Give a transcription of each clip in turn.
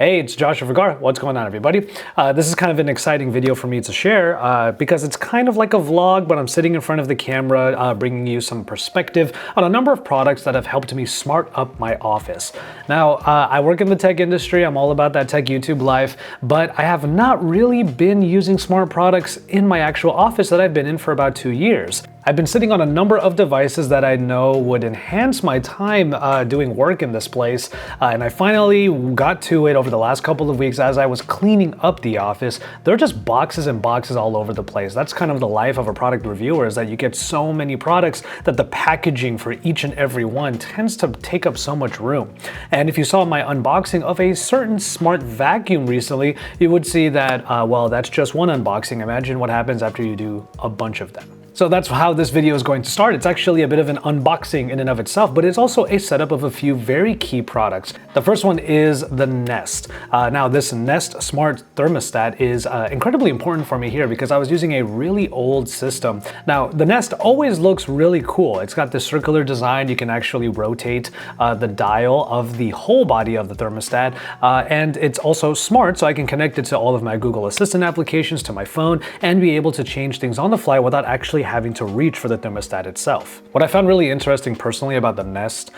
Hey, it's Joshua Vergara. What's going on, everybody? This is kind of an exciting video for me to share because it's kind of like a vlog, but I'm sitting in front of the camera bringing you some perspective on a number of products that have helped me smart up my office. Now, I work in the tech industry. I'm all about that tech YouTube life, but I have not really been using smart products in my actual office that I've been in for about 2 years. I've been sitting on a number of devices that I know would enhance my time doing work in this place, and I finally got to it over the last couple of weeks as I was cleaning up the office. There are just boxes and boxes all over the place. That's kind of the life of a product reviewer, is that you get so many products that the packaging for each and every one tends to take up so much room. And if you saw my unboxing of a certain smart vacuum recently, you would see that, well, that's just one unboxing. Imagine what happens after you do a bunch of them. So that's how this video is going to start. It's actually a bit of an unboxing in and of itself, but it's also a setup of a few very key products. The first one is the Nest. Now this Nest Smart Thermostat is incredibly important for me here because I was using a really old system. Now the Nest always looks really cool. It's got this circular design. You can actually rotate the dial of the whole body of the thermostat, and it's also smart, so I can connect it to all of my Google Assistant applications, to my phone, and be able to change things on the fly without actually having to reach for the thermostat itself. What I found really interesting personally about the Nest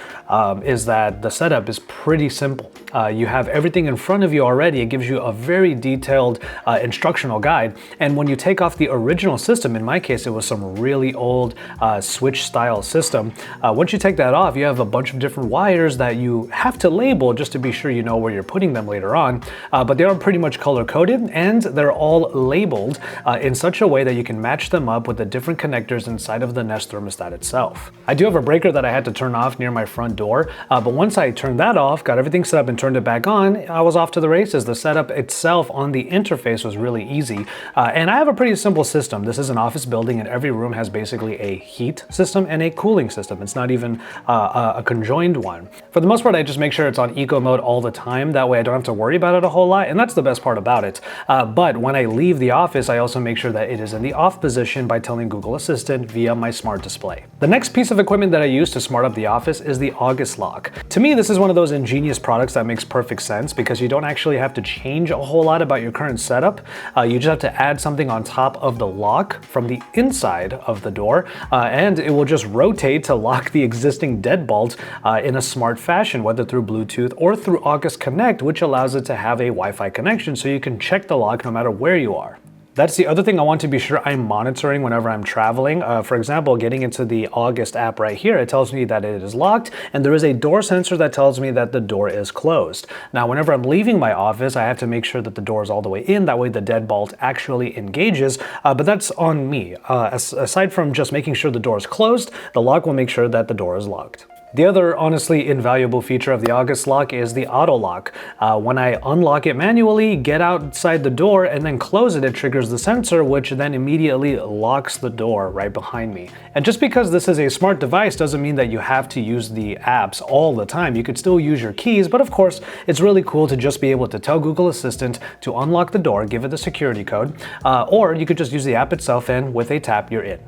is that the setup is pretty simple. You have everything in front of you already. It gives you a very detailed instructional guide. And when you take off the original system, in my case, it was some really old switch style system. Once you take that off, you have a bunch of different wires that you have to label just to be sure you know where you're putting them later on. But they are pretty much color coded, and they're all labeled in such a way that you can match them up with the different connectors inside of the Nest thermostat itself. I do have a breaker that I had to turn off near my front door, but once I turned that off, got everything set up and turned it back on, I was off to the races. The setup itself on the interface was really easy, and I have a pretty simple system. This is an office building and every room has basically a heat system and a cooling system. It's not even a conjoined one. For the most part, I just make sure it's on eco mode all the time. That way I don't have to worry about it a whole lot, and that's the best part about it. But when I leave the office, I also make sure that it is in the off position by telling Google Assistant via my smart display. The next piece of equipment that I use to smart up the office is the August lock. To me, this is one of those ingenious products that makes perfect sense because you don't actually have to change a whole lot about your current setup. You just have to add something on top of the lock from the inside of the door, and it will just rotate to lock the existing deadbolt in a smart fashion, whether through Bluetooth or through August Connect, which allows it to have a Wi-Fi connection so you can check the lock no matter where you are. That's the other thing I want to be sure I'm monitoring whenever I'm traveling. For example, getting into the August app right here, it tells me that it is locked, and there is a door sensor that tells me that the door is closed. Now, whenever I'm leaving my office, I have to make sure that the door is all the way in. That way the deadbolt actually engages, but that's on me. Aside from just making sure the door is closed, the lock will make sure that the door is locked. The other honestly invaluable feature of the August lock is the auto lock. When I unlock it manually, get outside the door, and then close it, it triggers the sensor, which then immediately locks the door right behind me. And just because this is a smart device doesn't mean that you have to use the apps all the time. You could still use your keys, but of course, it's really cool to just be able to tell Google Assistant to unlock the door, give it the security code, or you could just use the app itself, and with a tap, you're in.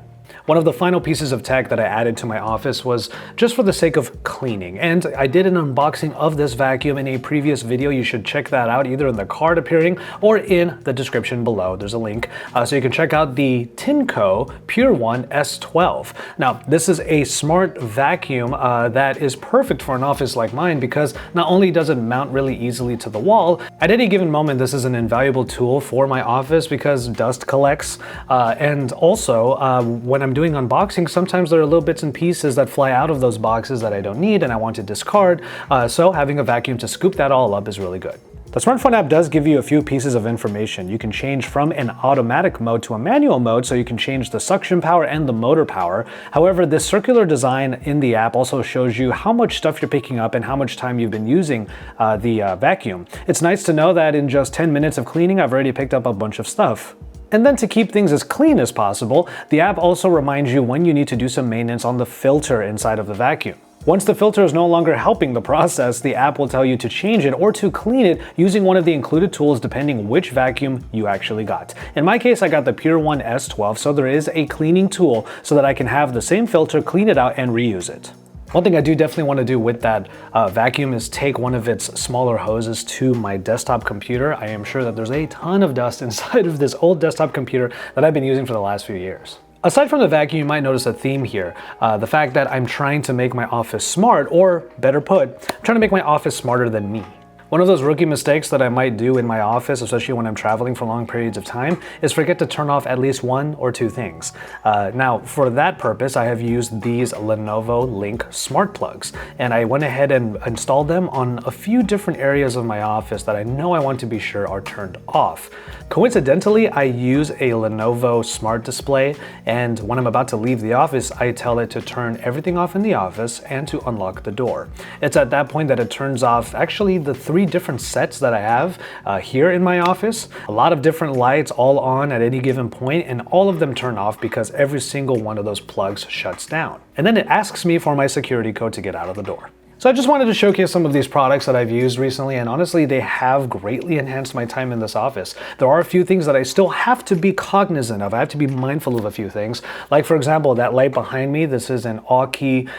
One of the final pieces of tech that I added to my office was just for the sake of cleaning. And I did an unboxing of this vacuum in a previous video. You should check that out either in the card appearing or in the description below. There's a link. So you can check out the Tineco Pure One S12. Now, this is a smart vacuum that is perfect for an office like mine because not only does it mount really easily to the wall, at any given moment, this is an invaluable tool for my office because dust collects. And also, when I'm doing unboxing, sometimes there are little bits and pieces that fly out of those boxes that I don't need and I want to discard, so having a vacuum to scoop that all up is really good. The smartphone app does give you a few pieces of information. You can change from an automatic mode to a manual mode, so you can change the suction power and the motor power. However, this circular design in the app also shows you how much stuff you're picking up and how much time you've been using the vacuum. It's nice to know that in just 10 minutes of cleaning, I've already picked up a bunch of stuff. And then to keep things as clean as possible, the app also reminds you when you need to do some maintenance on the filter inside of the vacuum. Once the filter is no longer helping the process, the app will tell you to change it or to clean it using one of the included tools depending which vacuum you actually got. In my case, I got the Pure One S12, so there is a cleaning tool so that I can have the same filter, clean it out, and reuse it. One thing I do definitely want to do with that vacuum is take one of its smaller hoses to my desktop computer. I am sure that there's a ton of dust inside of this old desktop computer that I've been using for the last few years. Aside from the vacuum, you might notice a theme here. The fact that I'm trying to make my office smart, or better put, I'm trying to make my office smarter than me. One of those rookie mistakes that I might do in my office, especially when I'm traveling for long periods of time, is forget to turn off at least one or two things. Now, for that purpose, I have used these Lenovo Link smart plugs, and I went ahead and installed them on a few different areas of my office that I know I want to be sure are turned off. Coincidentally, I use a Lenovo smart display, and when I'm about to leave the office, I tell it to turn everything off in the office and to unlock the door. It's at that point that it turns off actually the three different sets that I have here in my office. A lot of different lights all on at any given point, and all of them turn off because every single one of those plugs shuts down. And then it asks me for my security code to get out of the door. So I just wanted to showcase some of these products that I've used recently, and honestly, they have greatly enhanced my time in this office. There are a few things that I still have to be cognizant of. I have to be mindful of a few things. Like, for example, that light behind me, this is an Aukey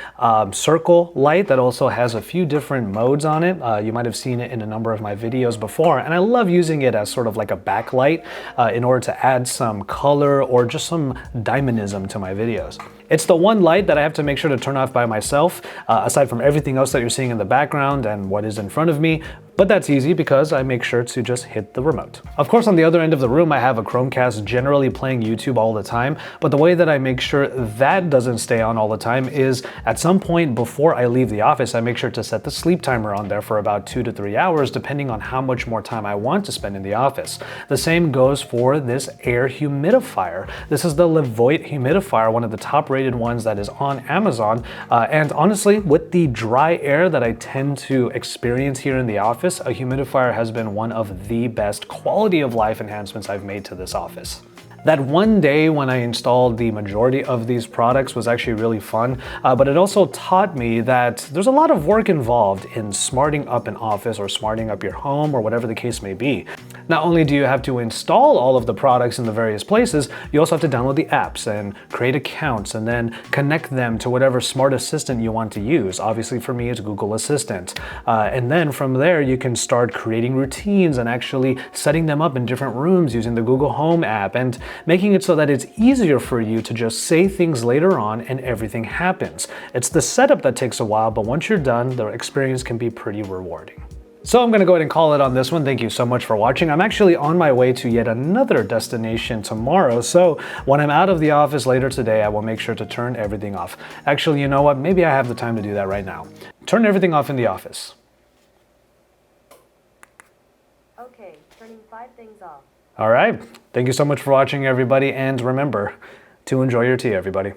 circle light that also has a few different modes on it. You might have seen it in a number of my videos before, and I love using it as sort of like a backlight in order to add some color or just some dynamism to my videos. It's the one light that I have to make sure to turn off by myself, aside from everything else that you're seeing in the background and what is in front of me. But that's easy because I make sure to just hit the remote. Of course, on the other end of the room, I have a Chromecast generally playing YouTube all the time. But the way that I make sure that doesn't stay on all the time is at some point before I leave the office, I make sure to set the sleep timer on there for about 2 to 3 hours, depending on how much more time I want to spend in the office. The same goes for this air humidifier. This is the Levoit humidifier, one of the top rated ones that is on Amazon. And honestly, with the dry air that I tend to experience here in the office, a humidifier has been one of the best quality of life enhancements I've made to this office. That one day when I installed the majority of these products was actually really fun, but it also taught me that there's a lot of work involved in smarting up an office or smarting up your home or whatever the case may be. Not only do you have to install all of the products in the various places, you also have to download the apps and create accounts and then connect them to whatever smart assistant you want to use. Obviously for me, it's Google Assistant. And then from there, you can start creating routines and actually setting them up in different rooms using the Google Home app and making it so that it's easier for you to just say things later on and everything happens. It's the setup that takes a while, but once you're done, the experience can be pretty rewarding. So I'm gonna go ahead and call it on this one. Thank you so much for watching. I'm actually on my way to yet another destination tomorrow. So when I'm out of the office later today, I will make sure to turn everything off. Actually, you know what? Maybe I have the time to do that right now. Turn everything off in the office. Okay, turning 5 things off. All right. Thank you so much for watching, everybody. And remember to enjoy your tea, everybody.